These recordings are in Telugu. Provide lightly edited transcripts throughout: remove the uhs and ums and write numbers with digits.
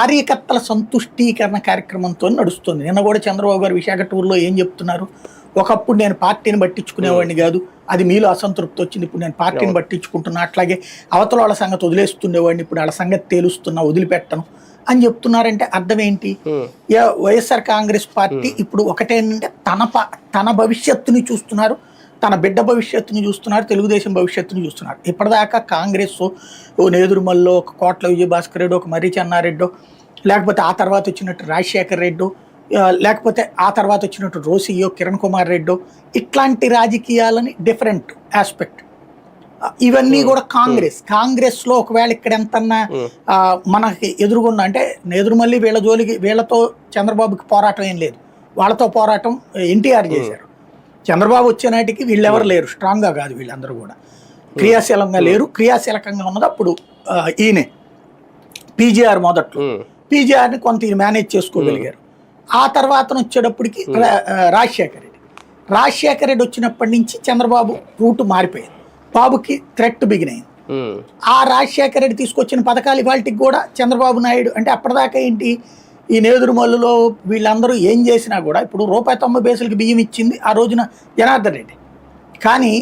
కార్యకర్తల సంతుష్టీకరణ కార్యక్రమంతో నడుస్తుంది. నిన్న కూడా చంద్రబాబు గారు విశాఖ టూర్లో ఏం చెప్తున్నారు? ఒకప్పుడు నేను పార్టీని పట్టించుకునేవాడిని కాదు, అది మీలో అసంతృప్తి వచ్చింది, ఇప్పుడు నేను పార్టీని పట్టించుకుంటున్నా, అట్లాగే అవతల వాళ్ళ సంగతి వదిలేస్తుండేవాడిని, ఇప్పుడు వాళ్ళ సంగతి తేలుస్తున్నా, వదిలిపెట్టను అని చెప్తున్నారంటే అర్థం ఏంటి? వైఎస్ఆర్ కాంగ్రెస్ పార్టీ ఇప్పుడు ఒకటేంటంటే తన భవిష్యత్తుని చూస్తున్నారు, తన బిడ్డ భవిష్యత్తుని చూస్తున్నారు, తెలుగుదేశం భవిష్యత్తుని చూస్తున్నారు. ఇప్పటిదాకా కాంగ్రెస్ ఓ నేదురుమల్లో, ఒక కోట్ల విజయభాస్కర్ రెడ్డి, ఒక మర్రి చెన్నారెడ్డో, లేకపోతే ఆ తర్వాత వచ్చినట్టు రాజశేఖర్ రెడ్డో, లేకపోతే ఆ తర్వాత వచ్చినట్టు రోసియో, కిరణ్ కుమార్ రెడ్డో, ఇట్లాంటి రాజకీయాలని డిఫరెంట్ ఆస్పెక్ట్. ఇవన్నీ కూడా కాంగ్రెస్లో ఒకవేళ ఇక్కడ ఎంతన్నా మనకి ఎదురుగున్న అంటే నేదురుమల్లి వీళ్ళ జోలికి, వీళ్ళతో చంద్రబాబుకి పోరాటం ఏం లేదు, వాళ్ళతో పోరాటం ఎన్టీఆర్ చేశారు. చంద్రబాబు వచ్చే నాటికి వీళ్ళెవరు లేరు, స్ట్రాంగ్గా కాదు, వీళ్ళందరూ కూడా క్రియాశీలంగా లేరు. క్రియాశీలకంగా ఉన్నది అప్పుడు ఈయనే పీజీఆర్ మొదట్లో, పీజీఆర్ని కొంత మేనేజ్ చేసుకోగలిగారు. ఆ తర్వాత వచ్చేటప్పటికి రాజశేఖర రెడ్డి వచ్చినప్పటి నుంచి చంద్రబాబు రూటు మారిపోయింది, బాబుకి థ్రెట్ బిగినైంది. ఆ రాజశేఖర రెడ్డి తీసుకొచ్చిన పథకాలు ఇవాళకి కూడా చంద్రబాబు నాయుడు అంటే అప్పటిదాకా ఏంటి, ఈ నేదురుమల్లులో వీళ్ళందరూ ఏం చేసినా కూడా ఇప్పుడు ₹90 బియ్యం ఇచ్చింది ఆ రోజున జనార్దన్ రెడ్డి, కానీ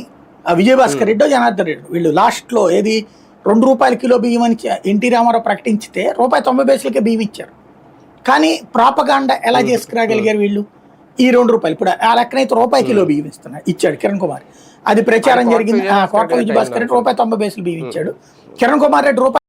విజయభాస్కర్ రెడ్డి, జనార్దన్ రెడ్డి వీళ్ళు లాస్ట్లో ఏది ₹2 కిలో బియ్యం అని ఎన్టీ రామారావు ప్రకటించితే ₹90 బియ్యం ఇచ్చారు. కానీ ప్రాపగాండా ఎలా చేసుకురాగలిగారు వీళ్ళు? ఈ ₹2 ఇప్పుడు ఆ లెక్కనైతే ₹1 కిలో బియ్యం ఇచ్చాడు కిరణ్ కుమార్, అది ప్రచారం జరిగింది. కోట్ల విజయభాస్కర్ రెడ్డి ₹90 బియ్యం ఇచ్చాడు, కిరణ్ కుమార్ రెడ్డి